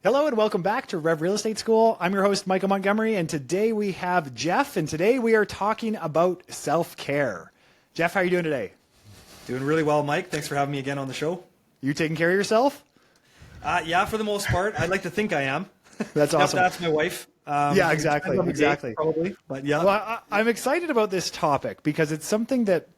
Hello and welcome back to Rev Real Estate School. I'm your host, Michael Montgomery, and today we have Jeff, and today we are talking about self-care. Jeff, how are you doing today? Doing really well, Mike. Thanks for having me again on the show. You taking care of yourself? Yeah, for the most part. I'd like to think I am. That's awesome. That's my wife. Yeah, exactly. Day, probably, but yeah. Well, I'm excited about this topic because it's something that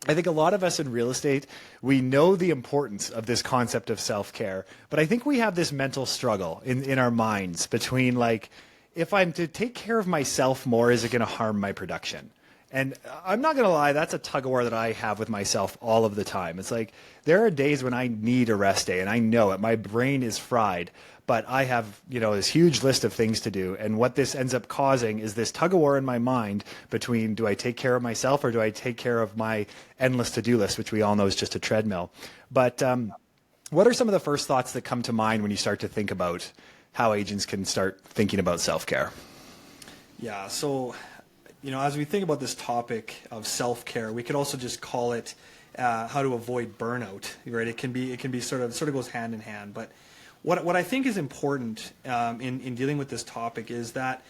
I think a lot of us in real estate, we know the importance of this concept of self-care, but I think we have this mental struggle in our minds between like, if I'm to take care of myself more, is it going to harm my production? And I'm not going to lie, that's a tug of war that I have with myself all of the time. It's like, there are days when I need a rest day and I know it, my brain is fried, but I have, this huge list of things to do. And what this ends up causing is this tug of war in my mind between, do I take care of myself or do I take care of my endless to-do list, which we all know is just a treadmill. But what are some of the first thoughts that come to mind when you start to think about how agents can start thinking about self-care? Yeah, so, as we think about this topic of self-care, we could also just call it how to avoid burnout, right? It can be sort of goes hand in hand. But what I think is important in dealing with this topic is that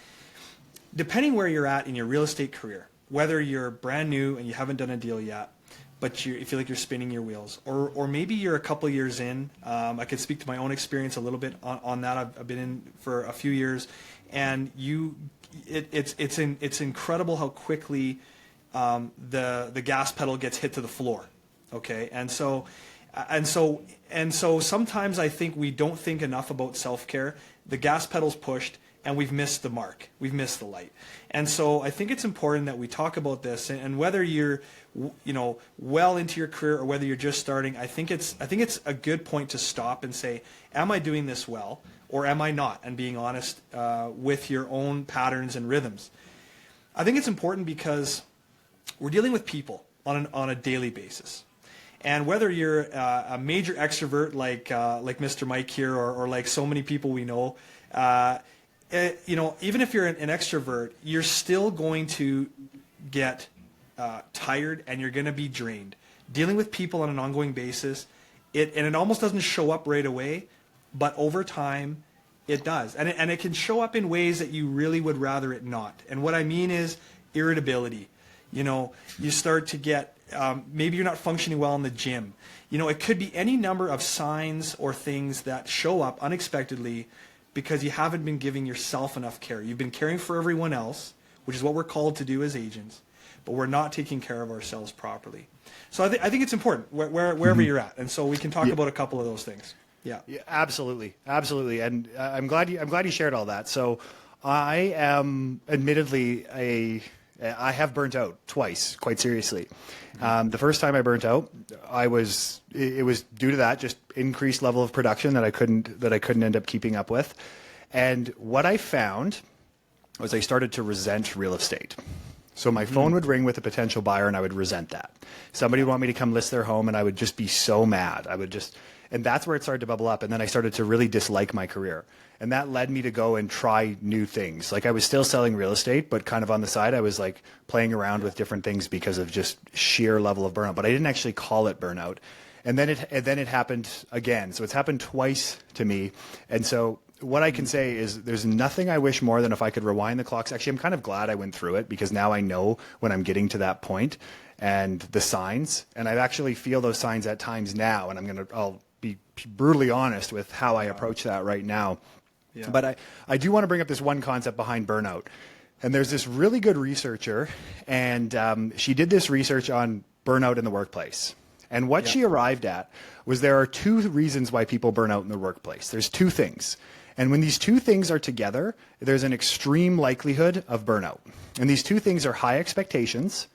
depending where you're at in your real estate career, whether you're brand new and you haven't done a deal yet, but you feel like you're spinning your wheels, or maybe you're a couple years in. I could speak to my own experience a little bit on that. I've been in for a few years, and it's incredible how quickly the gas pedal gets hit to the floor. Okay, and so sometimes I think we don't think enough about self-care. The gas pedal's pushed and we've missed the mark. We've missed the light. And so I think it's important that we talk about this, and whether you're well into your career or whether you're just starting, I think it's a good point to stop and say, am I doing this well or am I not? And being honest with your own patterns and rhythms. I think it's important because we're dealing with people on a daily basis. And whether you're a major extrovert like Mr. Mike here, or like so many people we know, even if you're an extrovert, you're still going to get tired and you're going to be drained. Dealing with people on an ongoing basis, it almost doesn't show up right away, but over time it does. And it can show up in ways that you really would rather it not. And what I mean is irritability. You start to get maybe you're not functioning well in the gym. It could be any number of signs or things that show up unexpectedly because you haven't been giving yourself enough care. You've been caring for everyone else, which is what we're called to do as agents, but we're not taking care of ourselves properly. So I think it's important wherever you're at, and so we can talk about a couple of those things. Yeah, absolutely, and I'm glad you shared all that. So I am admittedly I have burnt out twice, quite seriously. The first time I burnt out, it was due to that, just increased level of production that I couldn't end up keeping up with. And what I found was I started to resent real estate. So my phone would ring with a potential buyer and I would resent that. Somebody would want me to come list their home and I would just be so mad. And that's where it started to bubble up. And then I started to really dislike my career. And that led me to go and try new things. Like I was still selling real estate, but kind of on the side, I was like playing around with different things because of just sheer level of burnout. But I didn't actually call it burnout. And then it happened again. So it's happened twice to me. And so what I can say is there's nothing I wish more than if I could rewind the clocks. Actually, I'm kind of glad I went through it because now I know when I'm getting to that point and the signs. And I actually feel those signs at times now. And I'll be brutally honest with how I approach that right now. Yeah. But I do want to bring up this one concept behind burnout. And there's this really good researcher, and she did this research on burnout in the workplace. And what she arrived at was there are two reasons why people burn out in the workplace. There's two things. And when these two things are together, there's an extreme likelihood of burnout. And these two things are high expectations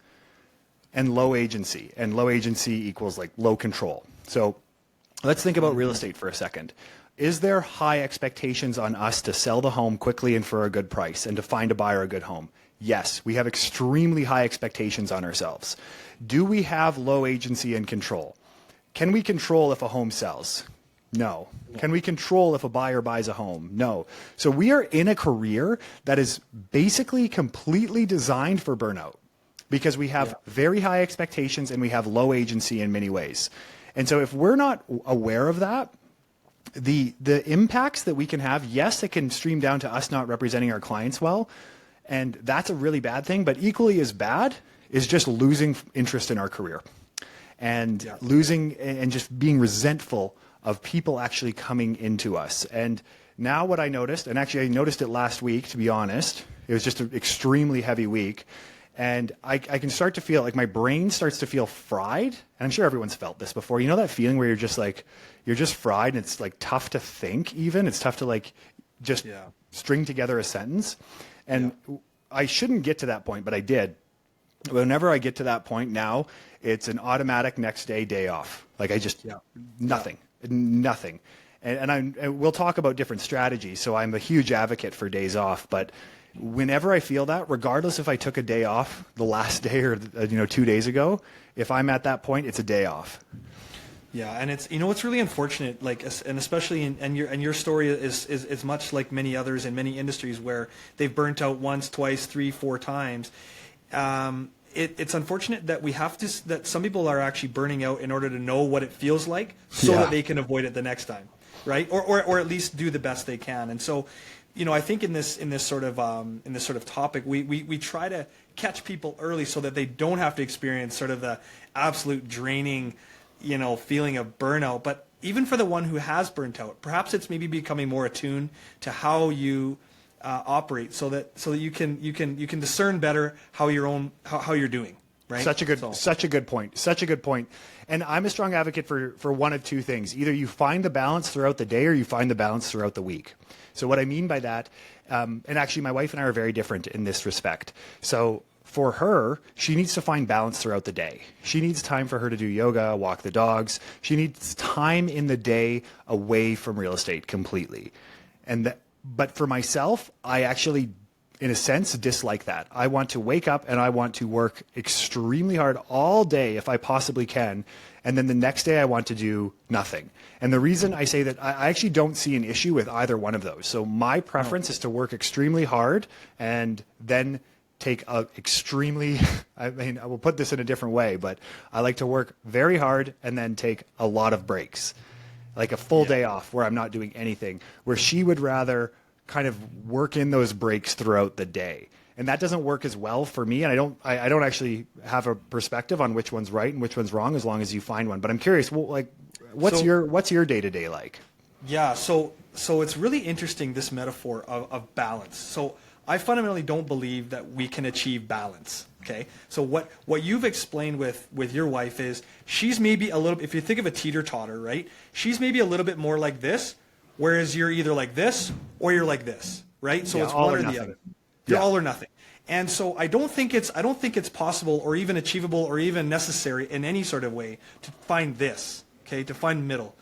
and low agency. And low agency equals like low control. So let's think about real estate for a second. Is there high expectations on us to sell the home quickly and for a good price and to find a buyer a good home? Yes, we have extremely high expectations on ourselves. Do we have low agency and control? Can we control if a home sells? No. Can we control if a buyer buys a home? No. So we are in a career that is basically completely designed for burnout because we have very high expectations and we have low agency in many ways. And so if we're not aware of that, the impacts that we can have, yes, it can stream down to us not representing our clients well, and that's a really bad thing. But equally as bad is just losing interest in our career, and losing and just being resentful of people actually coming into us. And now what I noticed, and actually I noticed it last week, to be honest, it was just an extremely heavy week. And I can start to feel like my brain starts to feel fried. And I'm sure everyone's felt this before. You know that feeling where you're just fried and it's like tough to think even. It's tough to like just string together a sentence. And I shouldn't get to that point, but I did. Whenever I get to that point now, it's an automatic next day off. Like I just, nothing. And we'll talk about different strategies. So I'm a huge advocate for days off, but whenever I feel that, regardless if I took a day off the last day or 2 days ago, if I'm at that point, it's a day off. Yeah, and it's it's really unfortunate, like, and especially in your story is much like many others in many industries where they've burnt out once, twice, 3, 4 times. It's unfortunate that that some people are actually burning out in order to know what it feels like so that they can avoid it the next time, right? Or at least do the best they can. And so, I think in this sort of topic, we try to catch people early so that they don't have to experience sort of the absolute draining, feeling of burnout. But even for the one who has burnt out, perhaps it's maybe becoming more attuned to how you operate, so that you can discern better how you're doing. Right? Such a good point. And I'm a strong advocate for one of two things. Either you find the balance throughout the day or you find the balance throughout the week. So what I mean by that, and actually my wife and I are very different in this respect. So for her, she needs to find balance throughout the day. She needs time for her to do yoga, walk the dogs. She needs time in the day away from real estate completely. But for myself, I actually, in a sense, dislike that. I want to wake up and I want to work extremely hard all day if I possibly can. And then the next day I want to do nothing. And the reason I say that, I actually don't see an issue with either one of those. So my preference is to work extremely hard and then take I will put this in a different way, but I like to work very hard and then take a lot of breaks. Like a full day off where I'm not doing anything, where she would rather kind of work in those breaks throughout the day. And that doesn't work as well for me. And I don't actually have a perspective on which one's right and which one's wrong, as long as you find one. But I'm curious, what's your day-to-day like? Yeah. So it's really interesting, this metaphor of balance. So I fundamentally don't believe that we can achieve balance. Okay. So what you've explained with your wife is she's maybe a little, if you think of a teeter-totter, right? She's maybe a little bit more like this, whereas you're either like this or you're like this, right? So it's one or the other. You're all or nothing. And so I don't think it's possible or even achievable or even necessary in any sort of way to find this, okay, to find middle.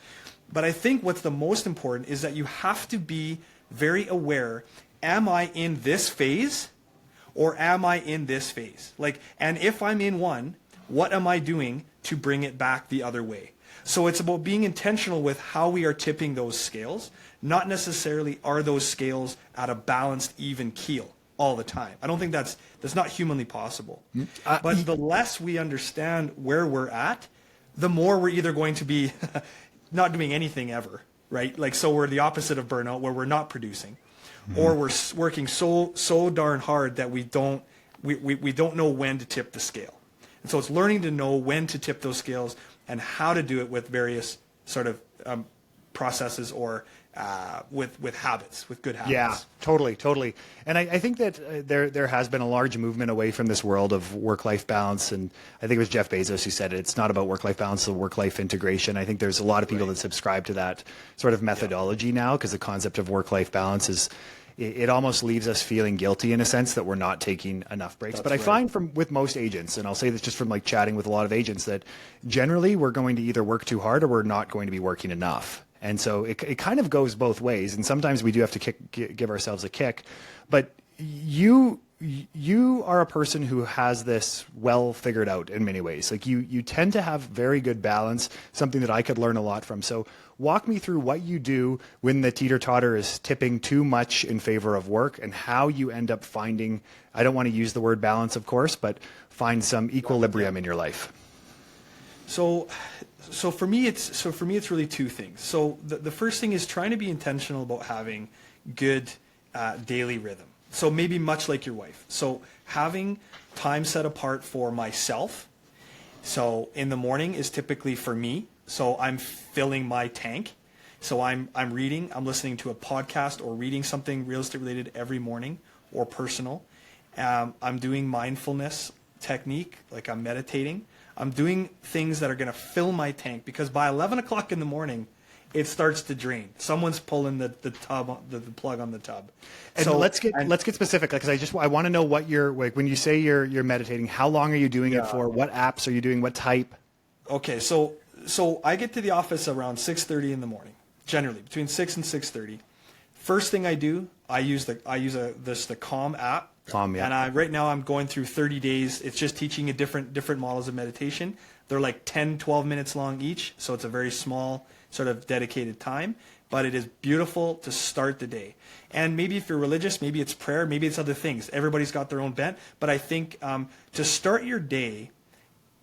But I think what's the most important is that you have to be very aware, am I in this phase or am I in this phase? And if I'm in one, what am I doing to bring it back the other way? So it's about being intentional with how we are tipping those scales, not necessarily are those scales at a balanced, even keel all the time. I don't think that's not humanly possible. But the less we understand where we're at, the more we're either going to be not doing anything ever, right? So we're the opposite of burnout, where we're not producing, or we're working so darn hard that we don't know when to tip the scale. And so it's learning to know when to tip those scales and how to do it with various sort of processes or with habits, with good habits. Yeah, totally. And I think that there has been a large movement away from this world of work-life balance. And I think it was Jeff Bezos who said it. It's not about work-life balance, it's work-life integration. I think there's a lot of people that subscribe to that sort of methodology now, because the concept of work-life balance is, it almost leaves us feeling guilty in a sense that we're not taking enough breaks. But I find with most agents, and I'll say this just from chatting with a lot of agents, that generally we're going to either work too hard or we're not going to be working enough. And so it kind of goes both ways. And sometimes we do have to give ourselves a kick. But you are a person who has this well figured out in many ways. You tend to have very good balance, something that I could learn a lot from. So walk me through what you do when the teeter-totter is tipping too much in favor of work, and how you end up finding, I don't want to use the word balance, of course, but find some equilibrium in your life. So So for me, it's really two things. So the first thing is trying to be intentional about having good daily rhythm. So maybe much like your wife. So having time set apart for myself. So in the morning is typically for me. So I'm filling my tank. So I'm reading, I'm listening to a podcast or reading something real estate related every morning or personal. I'm doing mindfulness technique, like I'm meditating. I'm doing things that are going to fill my tank, because by 11 o'clock in the morning, it starts to drain. Someone's pulling the plug on the tub. And so let's get specific, because I want to know what you're like when you say you're meditating. How long are you doing it for? What apps are you doing? What type? Okay, so I get to the office around 6:30 in the morning, generally between 6 and 6:30. First thing I do, I use the Calm app. Calm, yeah. And right now I'm going through 30 days. It's just teaching you different models of meditation. They're like 10, 12 minutes long each, so it's a very small sort of dedicated time, but it is beautiful to start the day. And maybe if you're religious, maybe it's prayer, maybe it's other things. Everybody's got their own bent, but I think to start your day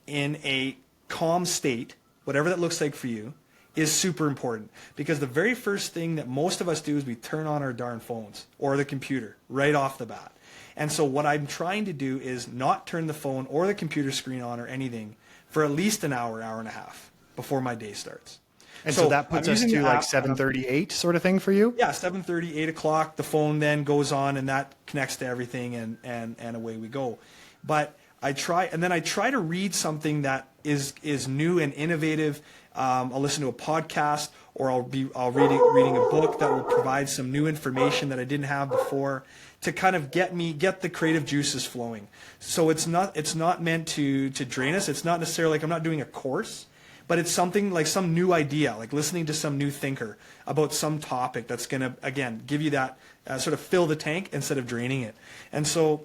in a calm state, whatever that looks like for you, is super important, because the very first thing that most of us do is we turn on our darn phones or the computer right off the bat. And so what I'm trying to do is not turn the phone or the computer screen on or anything for at least an hour and a half before my day starts. And so that puts us to like 7:38 sort of thing for you? Yeah, 7:30, 8 o'clock, the phone then goes on and that connects to everything, and away we go. But I try to read something that is new and innovative. I'll listen to a podcast, or I'll reading a book that will provide some new information that I didn't have before, to kind of get the creative juices flowing. So it's not meant to drain us. It's not necessarily like I'm not doing a course, but it's something like some new idea, like listening to some new thinker about some topic that's going to, again, give you that sort of fill the tank instead of draining it. And so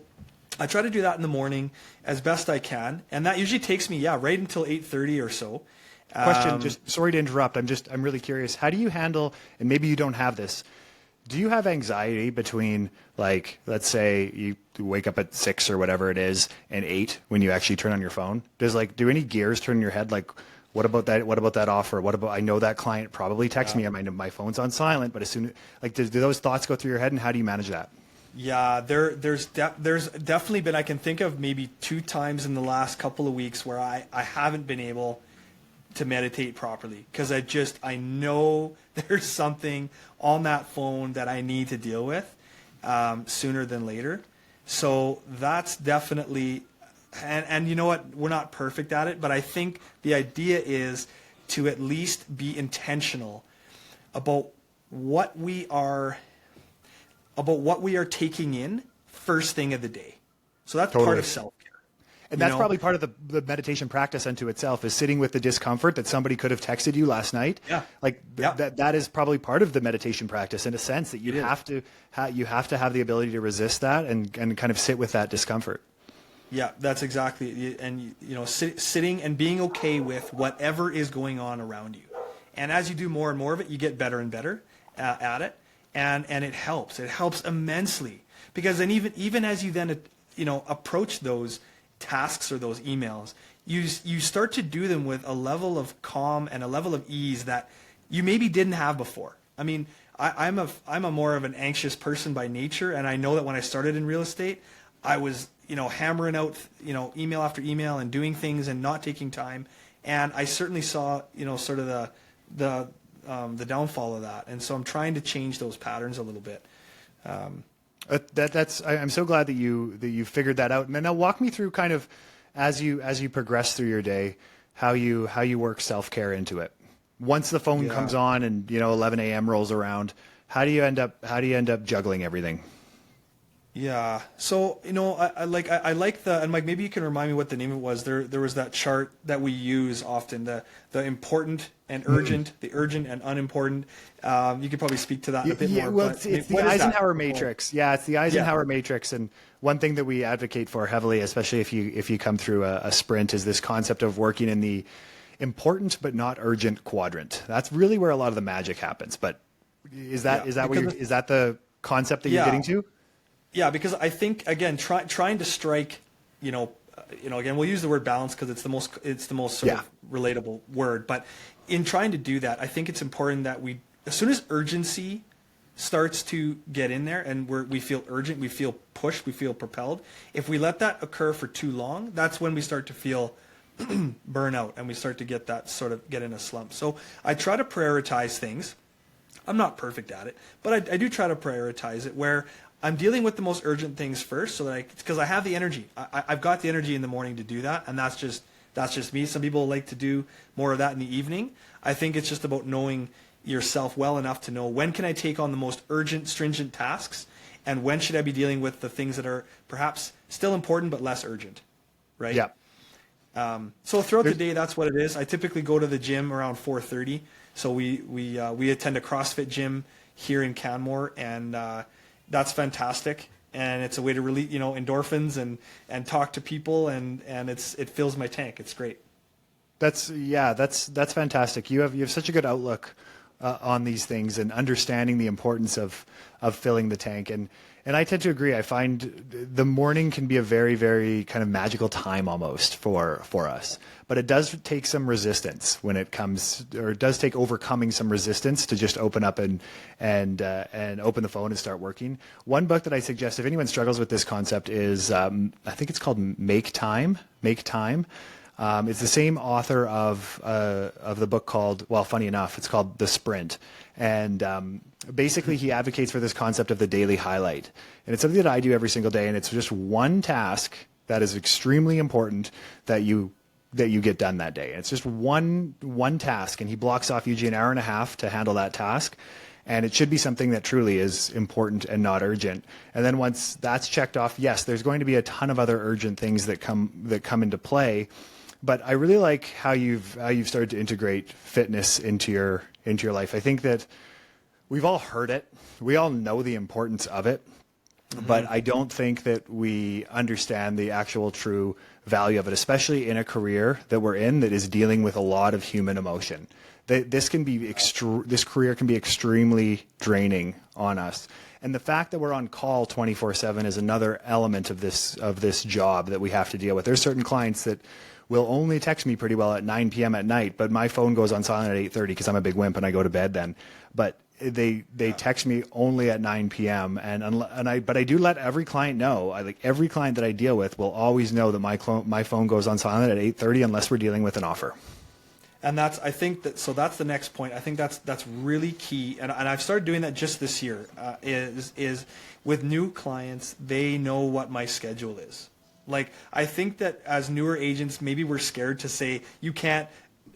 I try to do that in the morning as best I can, and that usually takes me right until 8:30 or so. Question, just sorry to interrupt. I'm really curious. How do you handle, and maybe you don't have this, do you have anxiety between, like, let's say you wake up at 6 or whatever it is and 8 when you actually turn on your phone? Do any gears turn in your head? Like, what about that? What about that offer? What about, I know that client probably texts me, my phone's on silent, but as soon, like, do those thoughts go through your head, and how do you manage that? Yeah, there's definitely been, I can think of maybe 2 times in the last couple of weeks where I haven't been able to meditate properly, because I know there's something on that phone that I need to deal with sooner than later. So that's definitely, and you know what, we're not perfect at it, but I think the idea is to at least be intentional about what we are taking in first thing of the day. So that's Totally. part of self-care. And that's probably part of the meditation practice unto itself, is sitting with the discomfort that somebody could have texted you last night. Yeah. Like that is probably part of the meditation practice, in a sense, that you have to have the ability to resist that and kind of sit with that discomfort. Yeah, that's exactly, and sitting and being okay with whatever is going on around you. And as you do more and more of it, you get better and better at it, and it helps. It helps immensely, because then even as you then approach those tasks or those emails, you start to do them with a level of calm and a level of ease that you maybe didn't have before. I mean, I'm a more of an anxious person by nature, and I know that when I started in real estate, I was hammering out email after email and doing things and not taking time, and I certainly saw sort of the downfall of that, and so I'm trying to change those patterns a little bit. I'm so glad that you figured that out. And now walk me through kind of as you progress through your day, how you work self-care into it. Once the phone comes on and 11 a.m. rolls around, how do you end up juggling everything? Yeah. So, I like the, and Mike, maybe you can remind me what the name of it was. There was that chart that we use often, the important and urgent, the urgent and unimportant. You could probably speak to that a bit more. Well, it's the Eisenhower matrix. Yeah, it's the Eisenhower matrix. And one thing that we advocate for heavily, especially if you come through a sprint, is this concept of working in the important but not urgent quadrant. That's really where a lot of the magic happens. But is that the concept that you're getting to? Yeah, because I think, again, trying to strike, again, we'll use the word balance because it's the most sort of relatable word. But in trying to do that, I think it's important that as soon as urgency starts to get in there and we feel urgent, we feel pushed, we feel propelled. If we let that occur for too long, that's when we start to feel burnout and we start to get in a slump. So I try to prioritize things. I'm not perfect at it, but I do try to prioritize it where I'm dealing with the most urgent things first, so that because I have the energy. I've got the energy in the morning to do that, and that's just me. Some people like to do more of that in the evening. I think it's just about knowing yourself well enough to know when can I take on the most urgent, stringent tasks, and when should I be dealing with the things that are perhaps still important but less urgent, right? Yeah. So throughout the day, that's what it is. I typically go to the gym around 4:30. So we attend a CrossFit gym here in Canmore, and that's fantastic. And it's a way to release endorphins and talk to people, and it fills my tank. It's great. That's fantastic. You have such a good outlook on these things and understanding the importance of filling the tank. And I tend to agree. I find the morning can be a very, very kind of magical time almost for us. But it does take some resistance when it comes, or it does take overcoming some resistance to just open up and open the phone and start working. One book that I suggest, if anyone struggles with this concept, is I think it's called Make Time. Make Time. It's the same author of the book called, well, funny enough, it's called The Sprint. And basically he advocates for this concept of the daily highlight. And it's something that I do every single day. And it's just one task that is extremely important that you get done that day. And it's just one task. And he blocks off usually an hour and a half to handle that task. And it should be something that truly is important and not urgent. And then once that's checked off, yes, there's going to be a ton of other urgent things that come into play. But I really like how you've started to integrate fitness into your life. I think that we've all heard it. We all know the importance of it. Mm-hmm. But I don't think that we understand the actual true value of it, especially in a career that we're in that is dealing with a lot of human emotion. This career can be extremely draining on us. And the fact that we're on call 24/7 is another element of this job that we have to deal with. There's certain clients that will only text me pretty well at 9 p.m. at night, but my phone goes on silent at 8:30 because I'm a big wimp and I go to bed then. But they text me only at 9 p.m. But I do let every client know. Every client that I deal with will always know that my phone goes on silent at 8:30 unless we're dealing with an offer. And that's the next point. I think that's really key. And I've started doing that just this year. Is with new clients, they know what my schedule is. Like, I think that as newer agents, maybe we're scared to say you can't,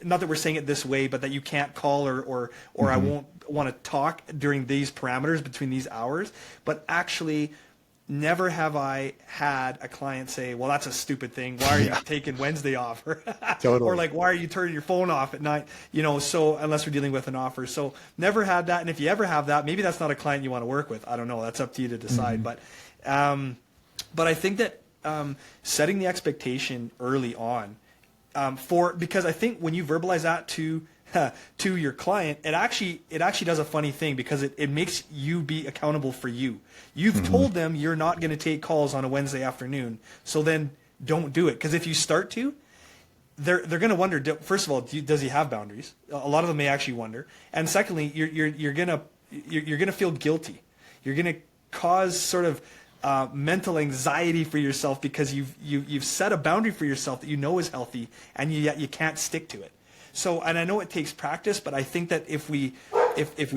not that we're saying it this way, but that you can't call or mm-hmm. I won't want to talk during these parameters between these hours. But actually, never have I had a client say, well, that's a stupid thing. Why are you taking Wednesday off? Totally. Or like, why are you turning your phone off at night? So unless we're dealing with an offer. So never had that. And if you ever have that, maybe that's not a client you want to work with. I don't know. That's up to you to decide. Mm-hmm. But I think that setting the expectation early on because I think when you verbalize that to your client, it actually does a funny thing because it makes you be accountable for you. You've mm-hmm. told them you're not going to take calls on a Wednesday afternoon, so then don't do it. Because if you start to, they're going to wonder. First of all, does he have boundaries? A lot of them may actually wonder. And secondly, you're gonna feel guilty. You're gonna cause sort of mental anxiety for yourself because you've set a boundary for yourself that you know is healthy, and yet you can't stick to it. So, and I know it takes practice, but I think that if we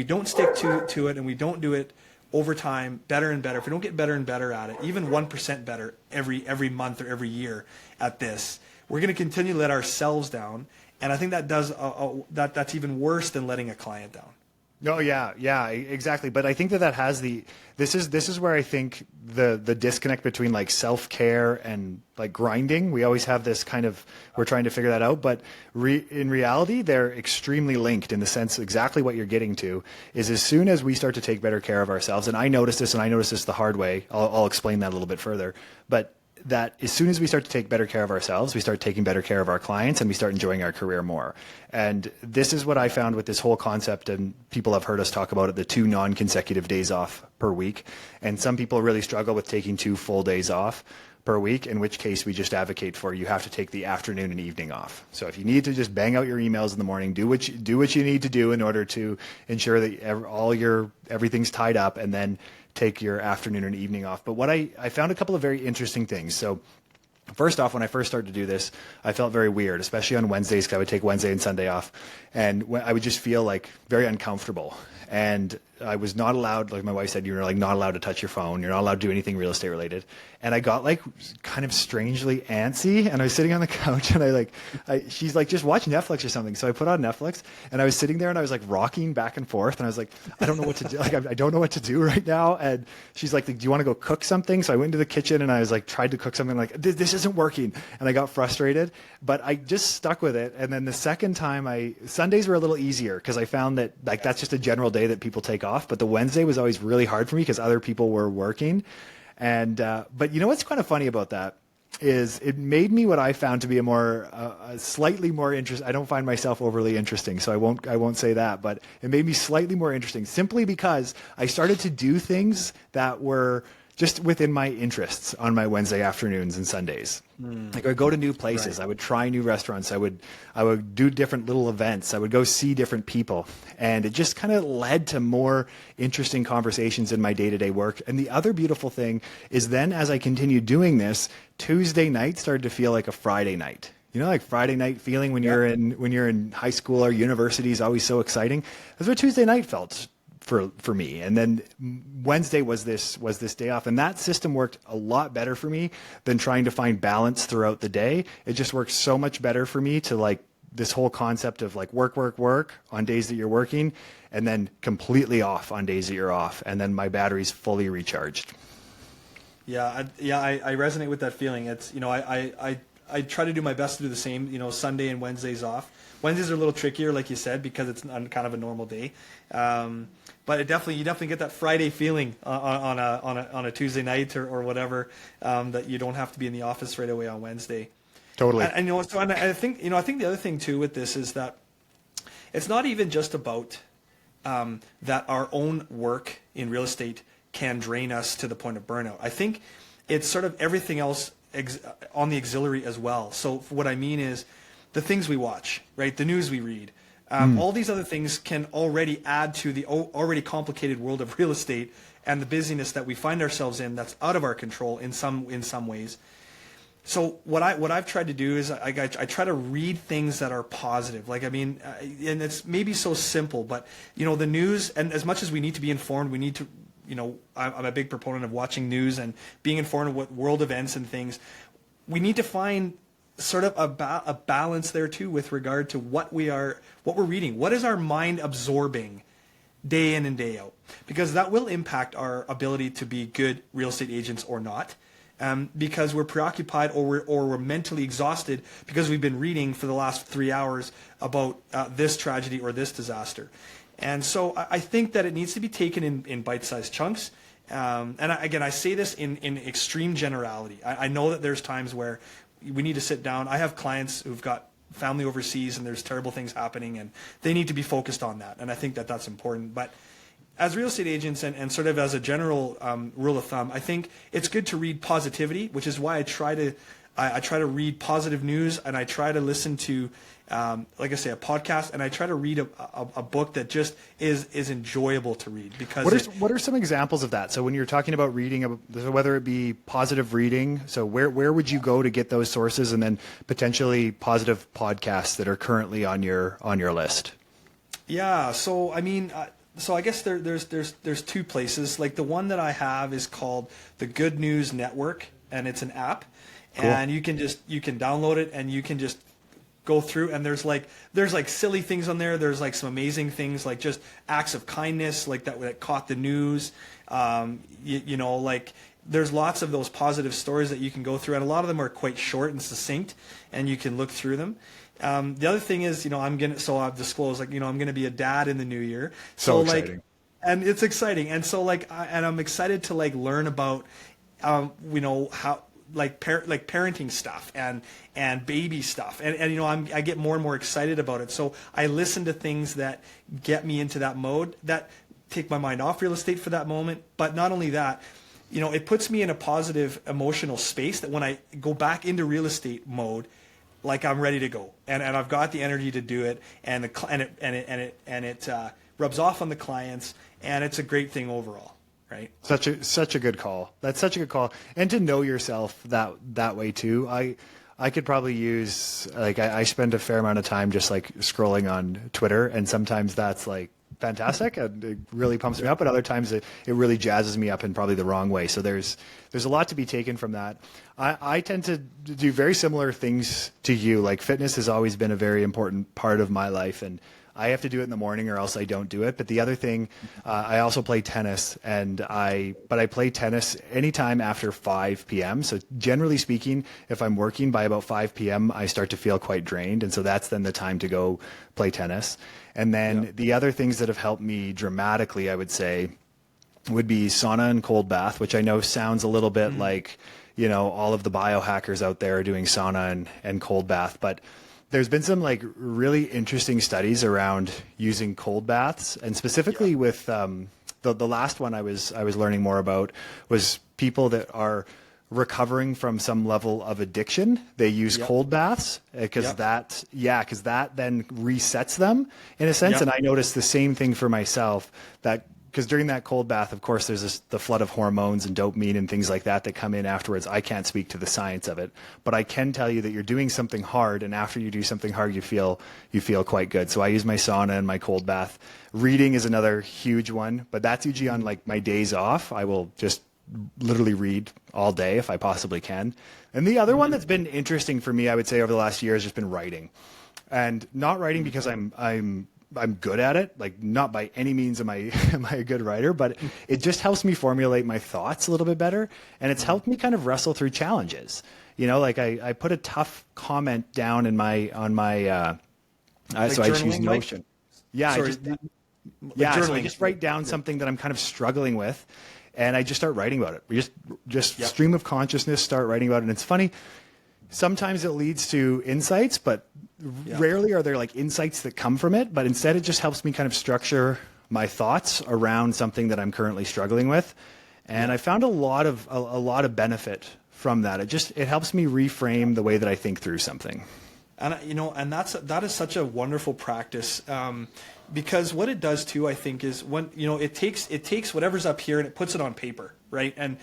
don't stick to it and we don't do it over time, better and better, if we don't get better and better at it, even 1% better every month or every year at this, we're going to continue to let ourselves down. And I think that that's even worse than letting a client down. No, yeah, exactly. But I think that has this is where I think the disconnect between like self-care and like grinding. We always have this kind of, we're trying to figure that out, but in reality, they're extremely linked in the sense exactly what you're getting to is as soon as we start to take better care of ourselves, and I noticed this the hard way. I'll explain that a little bit further, but that as soon as we start to take better care of ourselves, we start taking better care of our clients and we start enjoying our career more. And this is what I found with this whole concept, and people have heard us talk about it, the 2 non-consecutive days off per week. And some people really struggle with taking 2 full days off. per week, in which case we just advocate for you have to take the afternoon and evening off. So if you need to just bang out your emails in the morning, do what you need to do in order to ensure that everything's tied up, and then take your afternoon and evening off. But what I found a couple of very interesting things. So first off, when I first started to do this, I felt very weird, especially on Wednesdays, because I would take Wednesday and Sunday off, and I would just feel like very uncomfortable. And I was not allowed, like my wife said, you're like not allowed to touch your phone. You're not allowed to do anything real estate related. And I got like kind of strangely antsy, and I was sitting on the couch, and she's like, just watch Netflix or something. So I put on Netflix, and I was sitting there, and I was like rocking back and forth, and I was like, I don't know what to do. Like, I don't know what to do right now. And she's like, do you want to go cook something? So I went into the kitchen, and I was like, tried to cook something, like, this isn't working. And I got frustrated, but I just stuck with it. And then the second time Sundays were a little easier, because I found that like that's just a general day that people take off. But the Wednesday was always really hard for me because other people were working. And but you know what's kind of funny about that is it made me what I found to be a slightly more interest. I don't find myself overly interesting, so I won't say that. But it made me slightly more interesting simply because I started to do things that were just within my interests on my Wednesday afternoons and Sundays. Like I would go to new places. Right. I would try new restaurants. I would do different little events. I would go see different people. And it just kind of led to more interesting conversations in my day-to-day work. And the other beautiful thing is then as I continued doing this, Tuesday night started to feel like a Friday night. You know, like Friday night feeling when you're in high school or university is always so exciting. That's what Tuesday night felt for me. And then Wednesday was this day off, and that system worked a lot better for me than trying to find balance throughout the day. It just works so much better for me to like this whole concept of like work on days that you're working, and then completely off on days that you're off, and then my battery's fully recharged. I resonate with that feeling. It's, you know, I try to do my best to do the same, you know, Sunday and Wednesdays off. Wednesdays are a little trickier, like you said, because it's on kind of a normal day. But you definitely get that Friday feeling on a Tuesday night or whatever, that you don't have to be in the office right away on Wednesday. Totally. And you know, so I think the other thing too with this is that it's not even just about that our own work in real estate can drain us to the point of burnout. I think it's sort of everything else on the auxiliary as well. So what I mean is the things we watch, right? The news we read. All these other things can already add to the already complicated world of real estate and the busyness that we find ourselves in that's out of our control in some ways. So what I've tried to do is I try to read things that are positive. Like, I mean, and it's maybe so simple, but you know, the news, and as much as we need to be informed, we need to, you know, I'm a big proponent of watching news and being informed of what world events and things. We need to find sort of a balance there too with regard to what we're reading. What is our mind absorbing day in and day out? Because that will impact our ability to be good real estate agents or not. Because we're preoccupied or we're mentally exhausted because we've been reading for the last 3 hours about this tragedy or this disaster. And so I think that it needs to be taken in bite-sized chunks. Again, I say this in extreme generality. I know that there's times where we need to sit down. I have clients who've got family overseas and there's terrible things happening, and they need to be focused on that. And I think that that's important. But as real estate agents and sort of as a general rule of thumb, I think it's good to read positivity, which is why I try to read positive news, and I try to listen to, like I say, a podcast, and I try to read a book that just is enjoyable to read. Because what are some examples of that? So when you're talking about reading, whether it be positive reading, so where would you go to get those sources, and then potentially positive podcasts that are currently on your list? Yeah. So I mean. So I guess there's two places. Like the one that I have is called the Good News Network, and it's an app, cool. And you can download it and you can just go through, and there's like silly things on there. There's like some amazing things, like just acts of kindness, like that caught the news. You know, like there's lots of those positive stories that you can go through, and a lot of them are quite short and succinct, and you can look through them. The other thing is, you know, I've disclosed, like, you know, I'm gonna be a dad in the new year. So exciting. Like, and it's exciting. And so like, I'm excited to like learn about, you know, how, like parenting stuff and baby stuff. And you know, I get more and more excited about it. So I listen to things that get me into that mode, that take my mind off real estate for that moment. But not only that, it puts me in a positive emotional space that when I go back into real estate mode, like I'm ready to go, and I've got the energy to do it, and it rubs off on the clients, and it's a great thing overall, right? Such a good call. That's such a good call, and to know yourself that way too. I could probably use, like, I spend a fair amount of time just like scrolling on Twitter, and sometimes that's like fantastic and it really pumps me up, but other times it really jazzes me up in probably the wrong way. So there's a lot to be taken from that. I tend to do very similar things to you. Like, fitness has always been a very important part of my life, and I have to do it in the morning or else I don't do it. But the other thing, I also play tennis, but I play tennis anytime after 5 p.m. So generally speaking, if I'm working by about 5 p.m., I start to feel quite drained. And so that's then the time to go play tennis. And then the other things that have helped me dramatically, I would say, would be sauna and cold bath, which I know sounds a little bit like, all of the biohackers out there are doing sauna and cold bath. But there's been some like really interesting studies around using cold baths, and specifically with the last one I was learning more about was people that are recovering from some level of addiction. They use cold baths because that then resets them in a sense. And I noticed the same thing for myself, that because during that cold bath, of course, there's the flood of hormones and dopamine and things like that come in afterwards. I can't speak to the science of it, but I can tell you that you're doing something hard, and after you do something hard, you feel quite good. So I use my sauna and my cold bath. Reading is another huge one, but that's usually on like my days off. I will just literally read all day if I possibly can. And the other one that's been interesting for me, I would say, over the last year has just been writing, and not writing because I'm good at it. Like, not by any means am I a good writer, but it just helps me formulate my thoughts a little bit better. And it's helped me kind of wrestle through challenges. Like I put a tough comment down on my so I choose Notion. Yeah. Sorry, So I just write down something that I'm kind of struggling with, and I just start writing about it. We just stream of consciousness, start writing about it. And it's funny, sometimes it leads to insights, but rarely are there like insights that come from it. But instead, it just helps me kind of structure my thoughts around something that I'm currently struggling with. And I found a lot of benefit from that. It helps me reframe the way that I think through something. And and that is such a wonderful practice, because what it does too, I think, is when it takes whatever's up here and it puts it on paper, right? And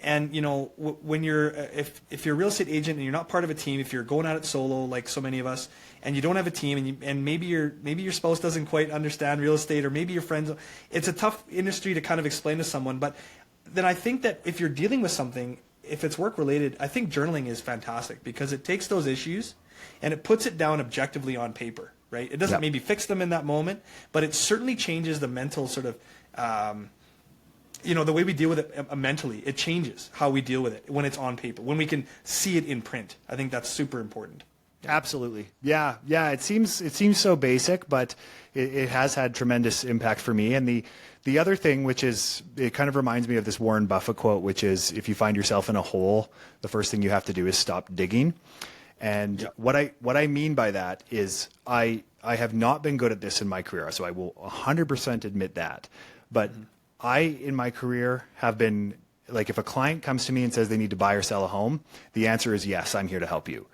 when you're if you're a real estate agent and you're not part of a team, if you're going at it solo like so many of us, and you don't have a team, and maybe your spouse doesn't quite understand real estate, or maybe your friends, it's a tough industry to kind of explain to someone. But then I think that if you're dealing with something, if it's work related, I think journaling is fantastic, because it takes those issues and it puts it down objectively on paper, right? It doesn't maybe fix them in that moment, but it certainly changes the mental sort of, the way we deal with it mentally. It changes how we deal with it when it's on paper, when we can see it in print. I think that's super important. Absolutely. Yeah. It seems so basic, but it has had tremendous impact for me. And the other thing, which is, it kind of reminds me of this Warren Buffett quote, which is, if you find yourself in a hole, the first thing you have to do is stop digging. And what I mean by that is I have not been good at this in my career, so I will 100% admit that. But I, in my career, have been, like, if a client comes to me and says they need to buy or sell a home, the answer is yes, I'm here to help you.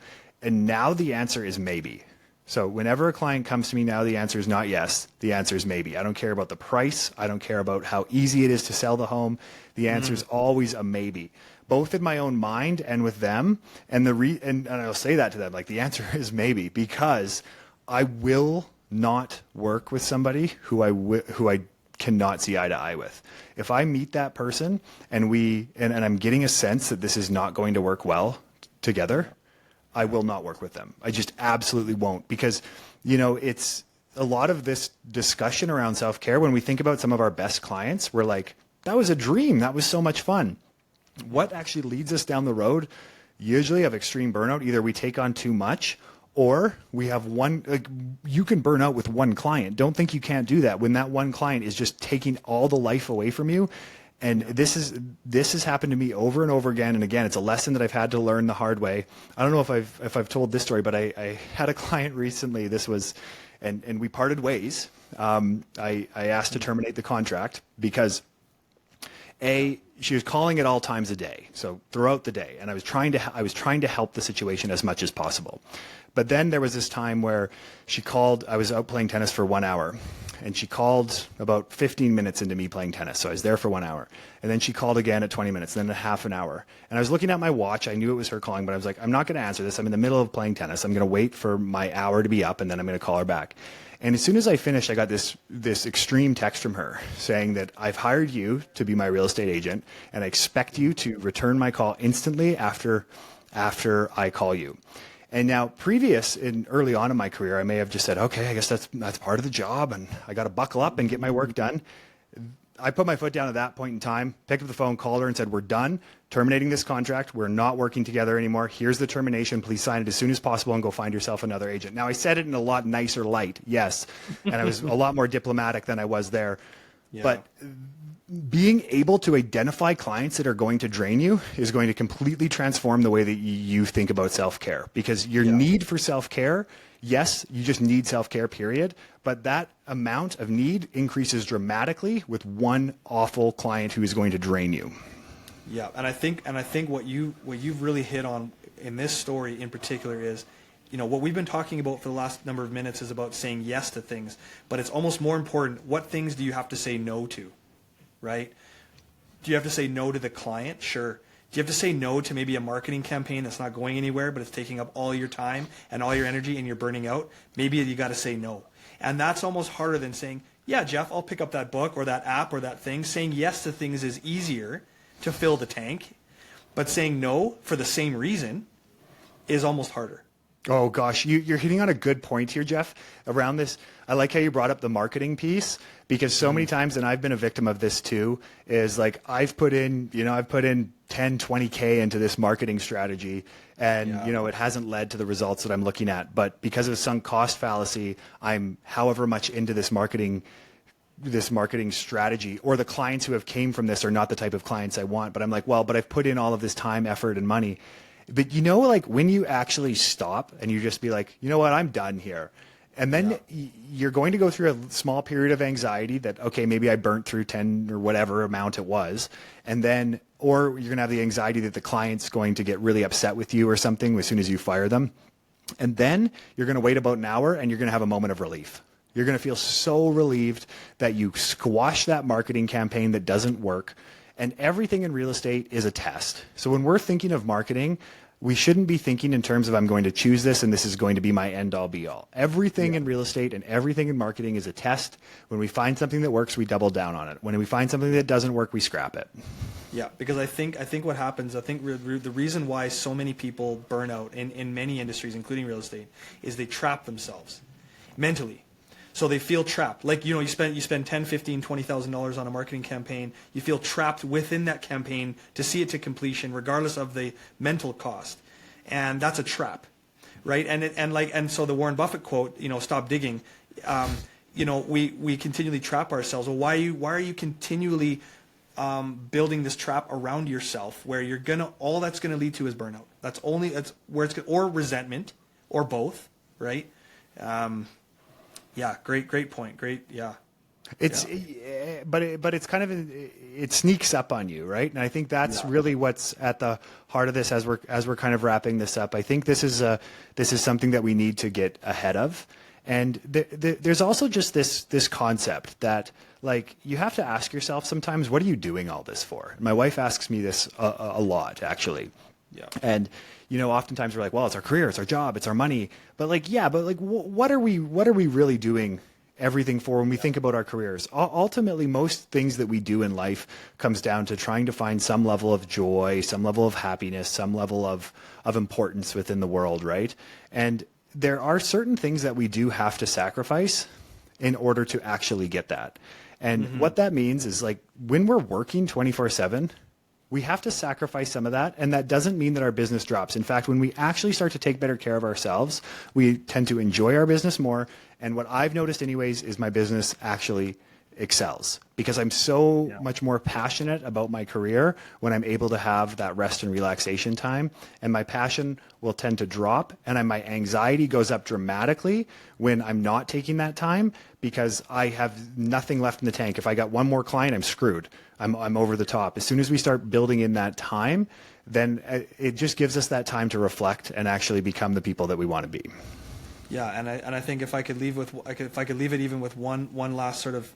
And now the answer is maybe. So whenever a client comes to me now, the answer is not yes, the answer is maybe. I don't care about the price. I don't care about how easy it is to sell the home. The answer is always a maybe, both in my own mind and with them. And and I'll say that to them, like, the answer is maybe, because I will not work with somebody who I cannot see eye to eye with. If I meet that person and I'm getting a sense that this is not going to work well together, I will not work with them. I just absolutely won't, because, it's a lot of this discussion around self-care. When we think about some of our best clients, we're like, that was a dream. That was so much fun. What actually leads us down the road, usually, of extreme burnout? Either we take on too much, or we have one. Like, you can burn out with one client. Don't think you can't do that when that one client is just taking all the life away from you. And this has happened to me over and over again and again. It's a lesson that I've had to learn the hard way. I don't know if I've told this story, but I had a client recently. This was, and we parted ways. I asked to terminate the contract because, she was calling at all times a day, so throughout the day, and I was trying to help the situation as much as possible. But then there was this time where she called. I was out playing tennis for 1 hour, and she called about 15 minutes into me playing tennis. So I was there for 1 hour, and then she called again at 20 minutes, then a half an hour. And I was looking at my watch. I knew it was her calling, but I was like, I'm not going to answer this. I'm in the middle of playing tennis. I'm going to wait for my hour to be up, and then I'm going to call her back. And as soon as I finished, I got this extreme text from her saying that I've hired you to be my real estate agent, and I expect you to return my call instantly after I call you. And now, early on in my career, I may have just said, okay, I guess that's part of the job, and I got to buckle up and get my work done. I put my foot down at that point in time, picked up the phone, called her, and said, we're done terminating this contract. We're not working together anymore. Here's the termination. Please sign it as soon as possible and go find yourself another agent. Now, I said it in a lot nicer light, yes, and I was a lot more diplomatic than I was there. Yeah. But being able to identify clients that are going to drain you is going to completely transform the way that you think about self-care, because your need for self-care, yes, you just need self-care, period. But that amount of need increases dramatically with one awful client who is going to drain you. Yeah, and I think what you've really hit on in this story in particular is, what we've been talking about for the last number of minutes is about saying yes to things, but it's almost more important, what things do you have to say no to? Right? Do you have to say no to the client? Sure. Do you have to say no to maybe a marketing campaign that's not going anywhere, but it's taking up all your time and all your energy and you're burning out? Maybe you got to say no. And that's almost harder than saying, yeah, Jeff, I'll pick up that book or that app or that thing. Saying yes to things is easier to fill the tank, but saying no for the same reason is almost harder. Oh gosh, you're hitting on a good point here, Jeff, around this. I like how you brought up the marketing piece, because so many times, and I've been a victim of this too, is like I've put in 10, 20K into this marketing strategy, and it hasn't led to the results that I'm looking at. But because of the sunk cost fallacy, I'm however much into this marketing strategy, or the clients who have came from this are not the type of clients I want. But I'm like, well, but I've put in all of this time, effort, and money. But like when you actually stop and you just be like, you know what, I'm done here. And then you're going to go through a small period of anxiety that, okay, maybe I burnt through 10 or whatever amount it was. And then, or you're going to have the anxiety that the client's going to get really upset with you or something as soon as you fire them. And then you're going to wait about an hour and you're going to have a moment of relief. You're going to feel so relieved that you squash that marketing campaign that doesn't work. And everything in real estate is a test. So when we're thinking of marketing, we shouldn't be thinking in terms of I'm going to choose this and this is going to be my end all be all. Everything in real estate and everything in marketing is a test. When we find something that works, we double down on it. When we find something that doesn't work, we scrap it. Yeah, because I think what happens, the reason why so many people burn out in many industries, including real estate, is they trap themselves mentally. So they feel trapped. Like, you spend $10, $15, $20,000 on a marketing campaign. You feel trapped within that campaign to see it to completion, regardless of the mental cost. And that's a trap, right? And so the Warren Buffett quote, stop digging. We continually trap ourselves. Well, why are you continually building this trap around yourself, where all that's gonna lead to is burnout? That's where or resentment, or both, right? Yeah, great point. Great, yeah. But it's kind of it sneaks up on you, right? And I think that's really what's at the heart of this as we're kind of wrapping this up. I think this is something that we need to get ahead of. And there's also just this concept that, like, you have to ask yourself sometimes, what are you doing all this for? My wife asks me this a lot, actually. Yeah. And oftentimes we're like, well, it's our career, it's our job, it's our money. But what are we really doing everything for when we think about our careers? Ultimately, most things that we do in life comes down to trying to find some level of joy, some level of happiness, some level of importance within the world, right? And there are certain things that we do have to sacrifice in order to actually get that. And what that means is, like, when we're working 24/7, we have to sacrifice some of that, and that doesn't mean that our business drops. In fact, when we actually start to take better care of ourselves, we tend to enjoy our business more, and what I've noticed anyways is my business actually excels, because I'm so much more passionate about my career when I'm able to have that rest and relaxation time, and my passion will tend to drop, and my anxiety goes up dramatically when I'm not taking that time, because I have nothing left in the tank. If I got one more client, I'm screwed. I'm over the top. As soon as we start building in that time, then it just gives us that time to reflect and actually become the people that we want to be. Yeah, and I think if I could leave it even with one last sort of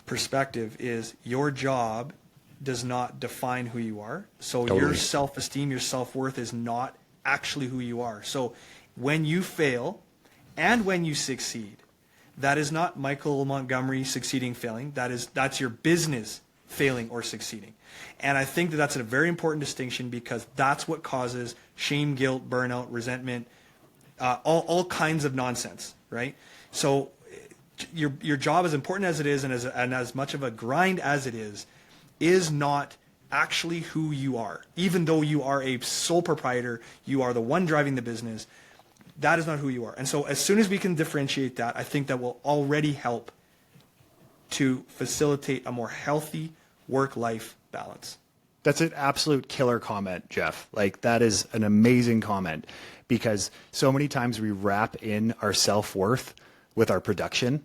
perspective, is your job does not define who you are. So Totally. Your self-esteem, your self-worth is not actually who you are. So when you fail and when you succeed, that is not Michael Montgomery succeeding, failing. That's your business failing or succeeding. And I think that that's a very important distinction, because that's what causes shame, guilt, burnout, resentment, all kinds of nonsense, right? So your job, as important as it is, and as much of a grind as it is not actually who you are. Even though you are a sole proprietor, you are the one driving the business, that is not who you are. And so as soon as we can differentiate that, I think that will already help to facilitate a more healthy work-life balance. That's an absolute killer comment, Jeff. Like, that is an amazing comment, because so many times we wrap in our self-worth with our production,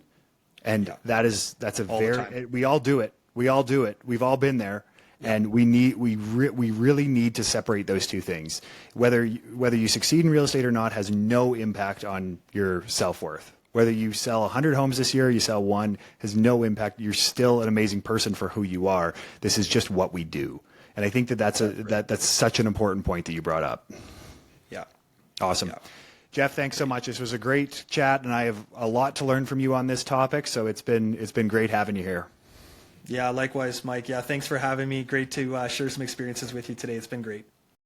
and that's a we all do it. We all do it. We've all been there. Yeah. And we really need to separate those two things. Whether you succeed in real estate or not has no impact on your self-worth. Whether you sell 100 homes this year or you sell one has no impact. You're still an amazing person for who you are. This is just what we do. And I think that's such an important point that you brought up. Yeah. Awesome. Yeah. Jeff, thanks so much. This was a great chat, and I have a lot to learn from you on this topic. So it's been great having you here. Yeah, likewise, Mike. Yeah, thanks for having me. Great to share some experiences with you today. It's been great.